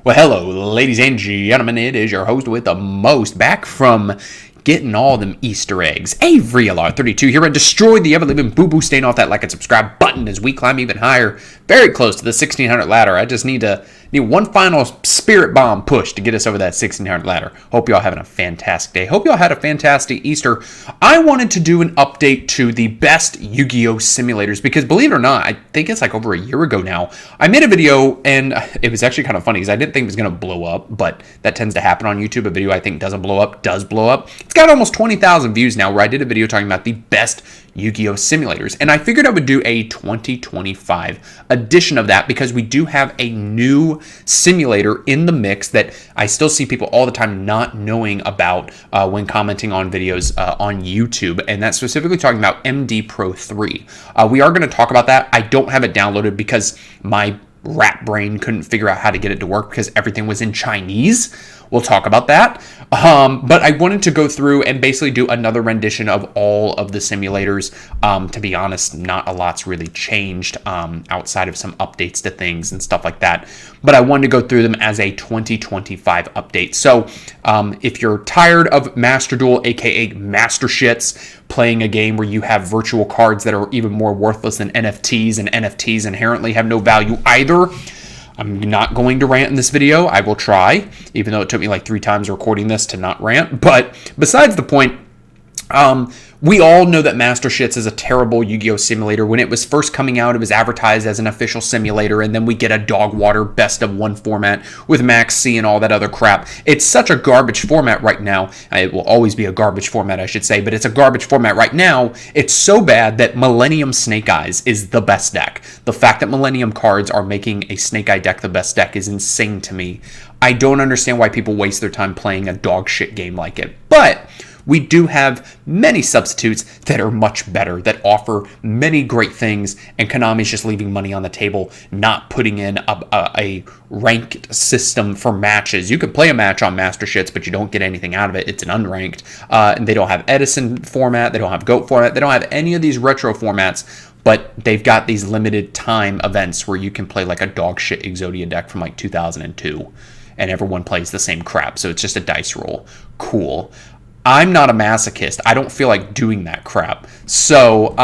Well, hello, ladies and gentlemen. It is your host with the most, back from getting all them Easter eggs. Avery LR32 here, and destroy the ever-living boo-boo stain off that like and subscribe button as we climb even higher, very close to the 1600 ladder. I just need one final spirit bomb push to get us over that 1600 ladder. Hope y'all having a fantastic day. Hope y'all had a fantastic Easter. I wanted to do an update to the best Yu-Gi-Oh simulators because, believe it or not, I think it's like over a year ago now, I made a video and it was actually kind of funny because I didn't think it was going to blow up, but that tends to happen on YouTube. A video I think doesn't blow up does blow up. It's got almost 20,000 views now, where I did a video talking about the best Yu-Gi-Oh simulators, and I figured I would do a 2025 edition of that because we do have a new simulator in the mix that I still see people all the time not knowing about when commenting on videos on YouTube, and that's specifically talking about MD Pro 3. We are going to talk about that. I don't have it downloaded because my rat brain couldn't figure out how to get it to work because everything was in Chinese. We'll talk about that. But I wanted to go through and basically do another rendition of all of the simulators. To be honest, not a lot's really changed outside of some updates to things and stuff like that. But I wanted to go through them as a 2025 update. So if you're tired of Master Duel, aka Master Shits, playing a game where you have virtual cards that are even more worthless than NFTs, and NFTs inherently have no value either, I'm not going to rant in this video. I will try, even though it took me like 3 times recording this to not rant. But besides the point, we all know that Master Shits is a terrible Yu-Gi-Oh simulator. When it was first coming out, it was advertised as an official simulator, and then we get a dog water best of one format with Max C and all that other crap. It's such a garbage format right now. It will always be a garbage format, I should say, but it's a garbage format right now. It's so bad that Millennium Snake Eyes is the best deck. The fact that Millennium cards are making a Snake Eye deck the best deck is insane to me. I don't understand why people waste their time playing a dog shit game like it. But we do have many substitutes that are much better, that offer many great things, and Konami's just leaving money on the table, not putting in a ranked system for matches. You could play a match on Master Shits, but you don't get anything out of it. It's an unranked. And they don't have Edison format. They don't have GOAT format. They don't have any of these retro formats, but they've got these limited time events where you can play like a dog shit Exodia deck from like 2002, and everyone plays the same crap. So it's just a dice roll. Cool. I'm not a masochist. I don't feel like doing that crap. So,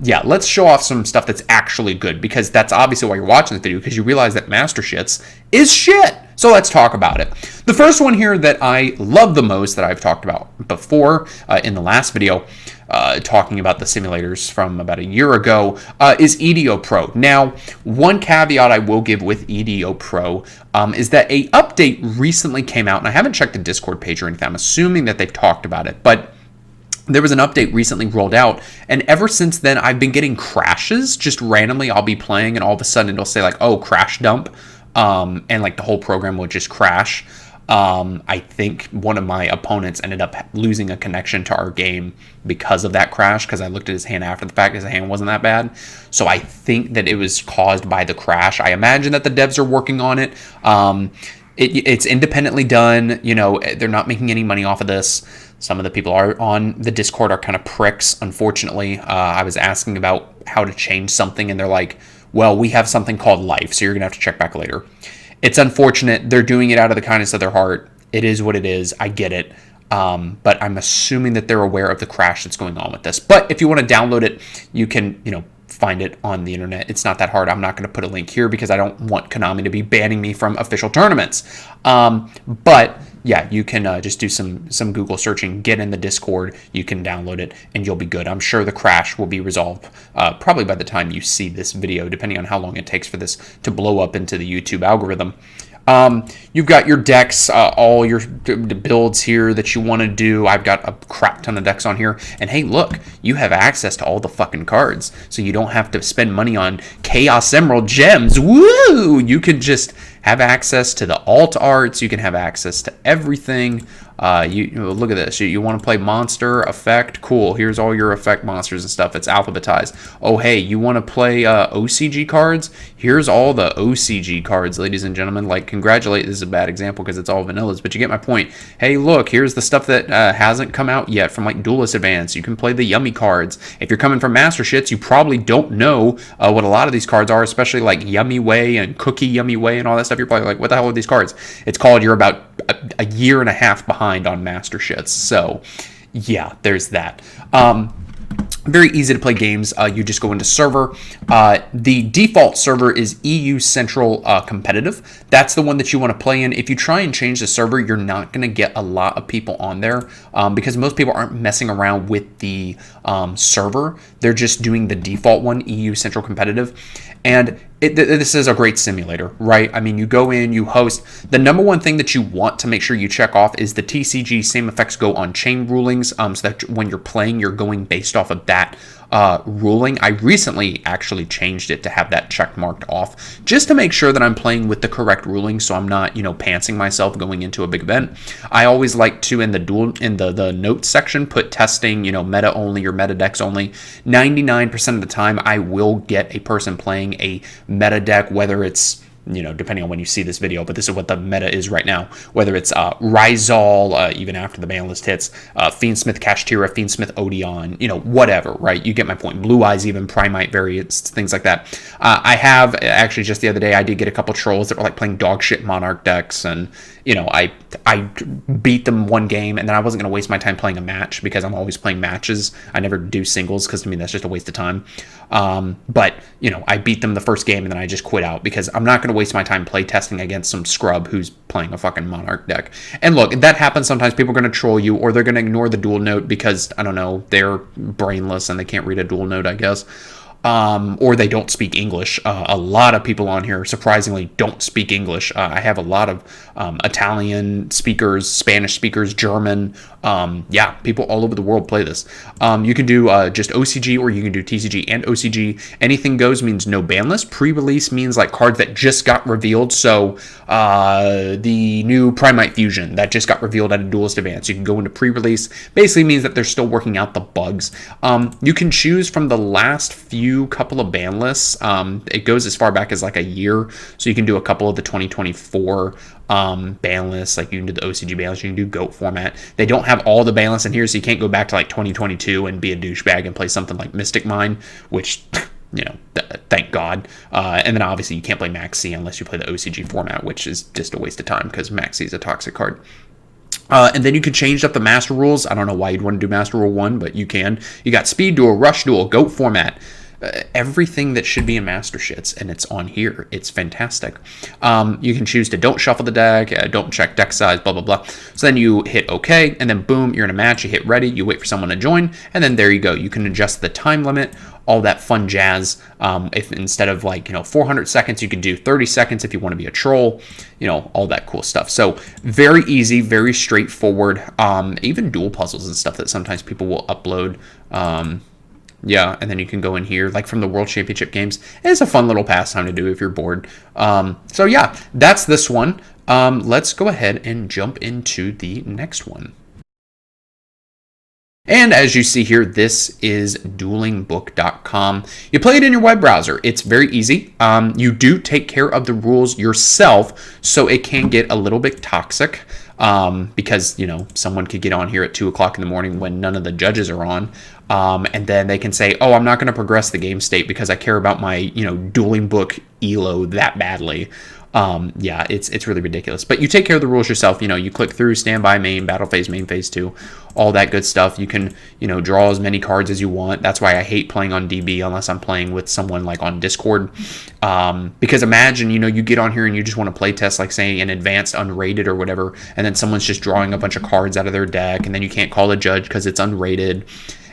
yeah, let's show off some stuff that's actually good, because that's obviously why you're watching this video, because you realize that Master Shits is shit. So let's talk about it. The first one here that I love the most, that I've talked about before in the last video, talking about the simulators from about a year ago, is EDO Pro. Now, one caveat I will give with EDO Pro is that a update recently came out, and I haven't checked the Discord page or anything. I'm assuming that they've talked about it, but there was an update recently rolled out, and ever since then, I've been getting crashes. Just randomly, I'll be playing, and all of a sudden, it'll say like, "Oh, crash dump," and like the whole program will just crash. I think one of my opponents ended up losing a connection to our game because of that crash, because I looked at his hand after the fact. His hand wasn't that bad. So I think that it was caused by the crash. I imagine that the devs are working on it. It's independently done. You know, they're not making any money off of this. Some of the people are on the Discord are kind of pricks, unfortunately. I was asking about how to change something, and they're like, well, we have something called life, so you're going to have to check back later. It's unfortunate. They're doing it out of the kindness of their heart. It is what it is. I get it. But I'm assuming that they're aware of the crash that's going on with this. But if you want to download it, you can, find it on the internet. It's not that hard. I'm not going to put a link here because I don't want Konami to be banning me from official tournaments. But yeah, you can just do some Google searching, get in the Discord, you can download it, and you'll be good. I'm sure the crash will be resolved probably by the time you see this video, depending on how long it takes for this to blow up into the YouTube algorithm. You've got your decks, all your builds here that you want to do. I've got a crap ton of decks on here. And hey, look, you have access to all the fucking cards. So you don't have to spend money on Chaos Emerald Gems. Woo! You can just have access to the alt arts. You can have access to everything. Look at this. You want to play monster effect? Cool. Here's all your effect monsters and stuff. It's alphabetized. Oh, hey, you want to play OCG cards? Here's all the OCG cards, ladies and gentlemen. Like, congratulate. This is a bad example because it's all vanillas, but you get my point. Hey, look, here's the stuff that hasn't come out yet from like Duelist Advance. You can play the yummy cards. If you're coming from Master Shits, you probably don't know what a lot of these cards are, especially like Yummy Way and Cookie Yummy Way and all that stuff. You're probably like, what the hell are these cards? It's called you're about a year and a half behind on master shits. So yeah, there's that. Very easy to play games. You just go into server. The default server is EU Central Competitive. That's the one that you want to play in. If you try and change the server, you're not going to get a lot of people on there because most people aren't messing around with the server. They're just doing the default one, EU Central Competitive. And this is a great simulator, right? I mean, you go in, you host. The number one thing that you want to make sure you check off is the TCG same effects go on chain rulings, so that when you're playing, you're going based off of that ruling. I recently actually changed it to have that check marked off just to make sure that I'm playing with the correct ruling, so I'm not, pantsing myself going into a big event. I always like to in the notes section put testing, meta only or meta decks only. 99% of the time, I will get a person playing a meta deck, whether it's depending on when you see this video, but this is what the meta is right now. Whether it's Rizal, even after the ban list hits, Fiendsmith Kashtira, Fiendsmith Odeon, whatever, right? You get my point. Blue Eyes, even Primite variants, things like that. I have, actually, just the other day, I did get a couple trolls that were like playing dog shit Monarch decks, and, I beat them one game, and then I wasn't going to waste my time playing a match because I'm always playing matches. I never do singles because to me that's just a waste of time. But, I beat them the first game, and then I just quit out because I'm not going to waste my time play testing against some scrub who's playing a fucking Monarch deck. And look, that happens sometimes. People are going to troll you, or they're going to ignore the dual note because, I don't know, they're brainless and they can't read a dual note, I guess. Or they don't speak English. A lot of people on here, surprisingly, don't speak English. I have a lot of Italian speakers, Spanish speakers, German. People all over the world play this. You can do just OCG, or you can do TCG and OCG. Anything goes means no ban list. Pre-release means like cards that just got revealed. So the new Primite Fusion that just got revealed at a Duelist Advance, you can go into pre-release. Basically means that they're still working out the bugs. You can choose from the last few couple of ban lists. It goes as far back as like a year, so you can do a couple of the 2024 ban lists. Like you can do the OCG ban list, you can do GOAT format. They don't have all the ban lists in here, so you can't go back to like 2022 and be a douchebag and play something like Mystic Mine, which thank God. And then obviously you can't play Maxi unless you play the OCG format, which is just a waste of time because Maxi is a toxic card. And then you can change up the master rules. I don't know why you'd want to do master rule 1, but you can. You got speed duel, rush duel, GOAT format. Everything that should be in master shits, and it's on here. It's fantastic. You can choose to don't shuffle the deck, don't check deck size, blah, blah, blah. So then you hit OK, and then boom, you're in a match. You hit ready, you wait for someone to join, and then there you go. You can adjust the time limit, all that fun jazz. If instead of 400 seconds, you can do 30 seconds if you want to be a troll, all that cool stuff. So very easy, very straightforward. Even dual puzzles and stuff that sometimes people will upload. And then you can go in here, like from the World Championship games. It's a fun little pastime to do if you're bored. So yeah, that's this one. Let's go ahead and jump into the next one. And as you see here, this is Duelingbook.com. You play it in your web browser. It's very easy. You do take care of the rules yourself, so it can get a little bit toxic. Because, someone could get on here at 2 o'clock in the morning when none of the judges are on. And then they can say, oh, I'm not going to progress the game state because I care about my, Dueling Book ELO that badly. It's really ridiculous. But you take care of the rules yourself. You click through standby, main, battle phase, main phase 2, all that good stuff. You can, draw as many cards as you want. That's why I hate playing on DB unless I'm playing with someone like on Discord. Because imagine, you get on here and you just want to play test, like say an advanced unrated or whatever, and then someone's just drawing a bunch of cards out of their deck, and then you can't call a judge because it's unrated.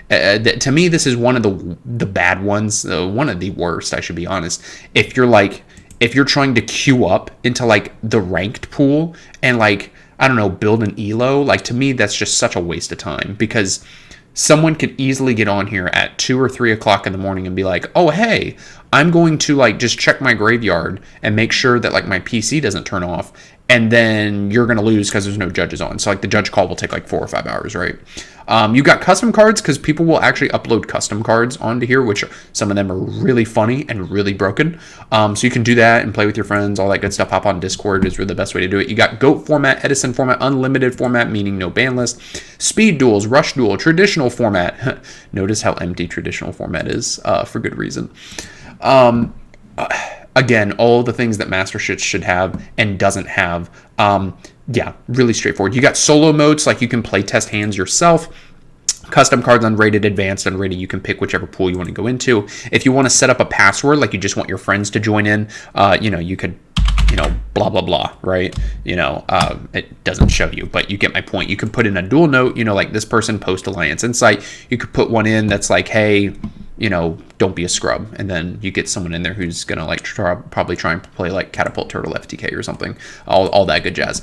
To me, this is one of the bad ones, one of the worst, I should be honest. If you're trying to queue up into like the ranked pool and build an ELO, to me, that's just such a waste of time because someone could easily get on here at 2 or 3 o'clock in the morning and be like, oh, hey, I'm going to just check my graveyard and make sure that my PC doesn't turn off. And then you're going to lose because there's no judges on. So the judge call will take 4 or 5 hours, right? You got custom cards because people will actually upload custom cards onto here, which some of them are really funny and really broken. So you can do that and play with your friends, all that good stuff. Hop on Discord is really the best way to do it. You got GOAT format, Edison format, unlimited format, meaning no ban list, speed duels, rush duel, traditional format. Notice how empty traditional format is for good reason. Again, all the things that Master Shits should have and doesn't have. Yeah, really straightforward. You got solo modes, like you can play test hands yourself. Custom cards, unrated, advanced, unrated. You can pick whichever pool you want to go into. If you want to set up a password, like you just want your friends to join in, you could, blah, blah, blah, right? It doesn't show you, but you get my point. You could put in a dual note, like this person post Alliance Insight. You could put one in that's like, hey, don't be a scrub. And then you get someone in there who's going to probably try and play like Catapult Turtle FTK or something, all that good jazz.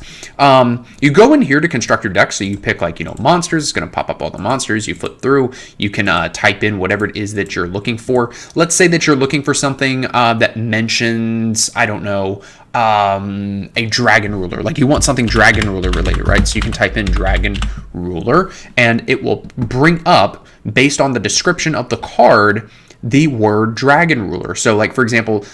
You go in here to construct your deck. So you pick like, monsters. It's going to pop up all the monsters. You flip through. You can type in whatever it is that you're looking for. Let's say that you're looking for something that mentions, I don't know, a dragon ruler. Like you want something dragon ruler related, right? So you can type in dragon ruler and it will bring up, based on the description of the card, the word dragon ruler. So like, for example,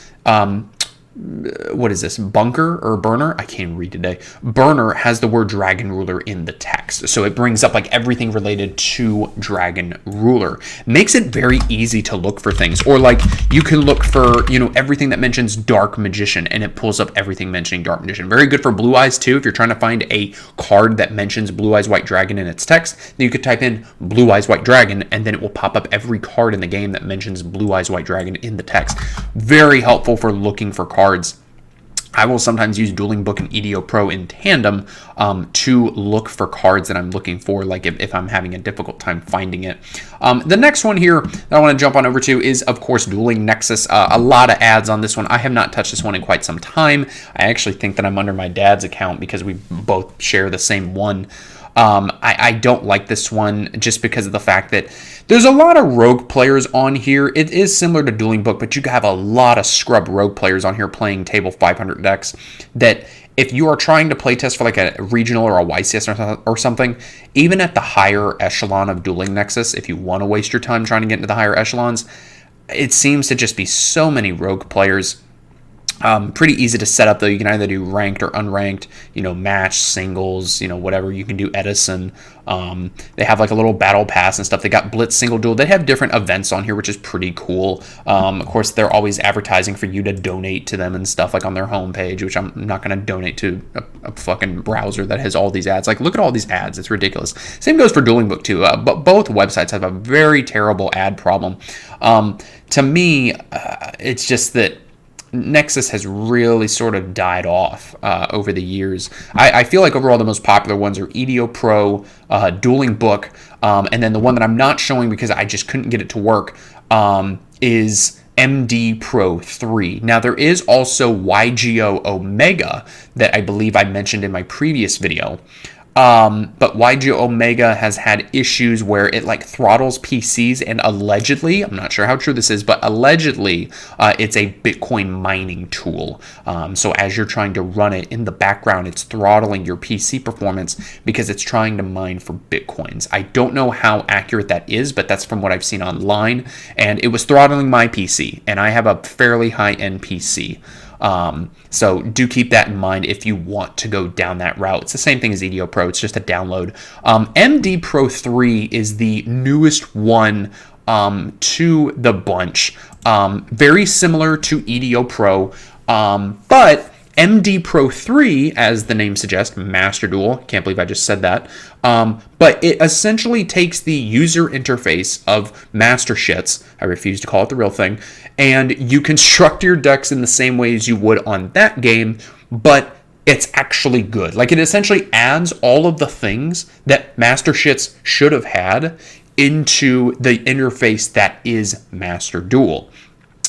what is this? Bunker or burner? I can't read today. Burner has the word dragon ruler in the text. So it brings up like everything related to dragon ruler. Makes it very easy to look for things. Or like you can look for, everything that mentions dark magician and it pulls up everything mentioning dark magician. Very good for blue eyes too. If you're trying to find a card that mentions blue eyes white dragon in its text, then you could type in blue eyes white dragon and then it will pop up every card in the game that mentions blue eyes white dragon in the text. Very helpful for looking for cards. I will sometimes use Duelingbook and Yugioh Pro in tandem to look for cards that I'm looking for, like if I'm having a difficult time finding it. The next one here that I want to jump on over to is, of course, Dueling Nexus. A lot of ads on this one. I have not touched this one in quite some time. I actually think that I'm under my dad's account because we both share the same one. I don't like this one just because of the fact that there's a lot of rogue players on here. It is similar to Duelingbook, but you have a lot of scrub rogue players on here playing table 500 decks that if you are trying to playtest for like a regional or a YCS or something, even at the higher echelon of Dueling Nexus, if you want to waste your time trying to get into the higher echelons, it seems to just be so many rogue players. Pretty easy to set up though. You can either do ranked or unranked, match, singles, whatever. You can do Edison. They have like a little battle pass and stuff. They got Blitz single duel. They have different events on here, which is pretty cool. Of course, they're always advertising for you to donate to them and stuff like on their homepage, which I'm not going to donate to a fucking browser that has all these ads. Like, look at all these ads. It's ridiculous. Same goes for Duelingbook too. But both websites have a very terrible ad problem. To me, it's just that Nexus has really sort of died off over the years. I feel like overall the most popular ones are Yugioh Pro, Duelingbook, and then the one that I'm not showing because I just couldn't get it to work is MD Pro 3. Now there is also Yugioh Omega that I believe I mentioned in my previous video. But Yugioh Omega has had issues where it like throttles PCs and allegedly, I'm not sure how true this is, but allegedly it's a Bitcoin mining tool. So as you're trying to run it in the background, it's throttling your PC performance because it's trying to mine for Bitcoins. I don't know how accurate that is, but that's from what I've seen online. And it was throttling my PC, and I have a fairly high-end PC. So do keep that in mind if you want to go down that route. It's the same thing as Yugioh Pro. It's just a download. MD Pro 3 is the newest one to the bunch. Very similar to Yugioh Pro, but MD Pro 3, as the name suggests, Master Duel, can't believe I just said that, but it essentially takes the user interface of Master Shits, I refuse to call it the real thing, and you construct your decks in the same way as you would on that game, but it's actually good. Like, it essentially adds all of the things that Master Shits should have had into the interface that is Master Duel.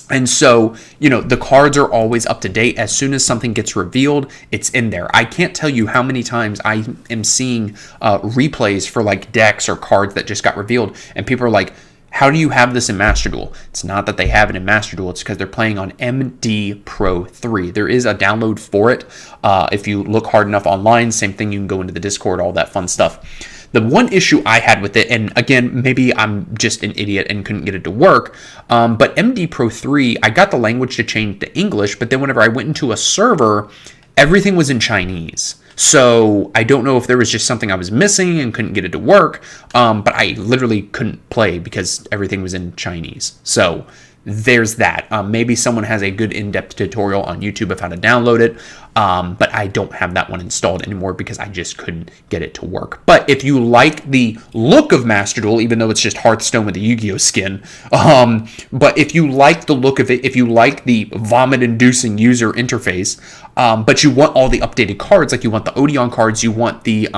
And so, the cards are always up to date. As soon as something gets revealed, it's in there. I can't tell you how many times I am seeing replays for like decks or cards that just got revealed. And people are like, how do you have this in Master Duel? It's not that they have it in Master Duel. It's because they're playing on MD Pro 3. There is a download for it. If you look hard enough online, same thing. You can go into the Discord, all that fun stuff. The one issue I had with it, and again, maybe I'm just an idiot and couldn't get it to work, but MD Pro 3, I got the language to change to English, but then whenever I went into a server, everything was in Chinese. So I don't know if there was just something I was missing and couldn't get it to work, but I literally couldn't play because everything was in Chinese. So there's that. Maybe someone has a good in-depth tutorial on YouTube of how to download it, but I don't have that one installed anymore because I just couldn't get it to work. But if you like the look of Master Duel, even though it's just Hearthstone with a Yu-Gi-Oh skin, but if you like the look of it, if you like the vomit-inducing user interface, but you want all the updated cards, like you want the Odeon cards, you want the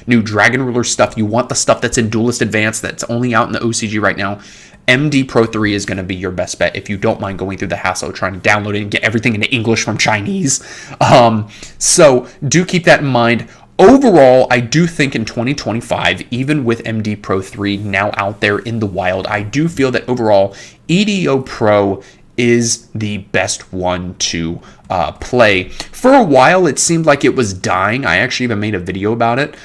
new Dragon Ruler stuff, you want the stuff that's in Duelist Advanced that's only out in the OCG right now, MD Pro 3 is going to be your best bet if you don't mind going through the hassle of trying to download it and get everything into English from Chinese. So do keep that in mind. Overall, I do think in 2025, even with MD Pro 3 now out there in the wild, I do feel that overall EDO Pro is the best one to play. For a while, it seemed like it was dying. I actually even made a video about it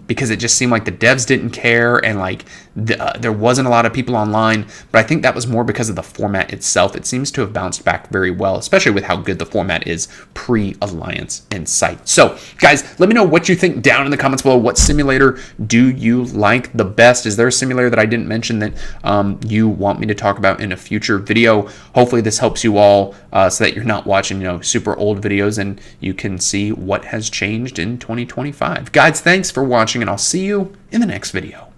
because it just seemed like the devs didn't care and like there wasn't a lot of people online. But I think that was more because of the format itself. It seems to have bounced back very well, especially with how good the format is pre-Alliance in sight. So, guys, let me know what you think down in the comments below. What simulator do you like the best? Is there a simulator that I didn't mention that you want me to talk about in a future video? Hopefully this helps you all so that you're not watching, super old videos and you can see what has changed in 2025. Guys, thanks for watching and I'll see you in the next video.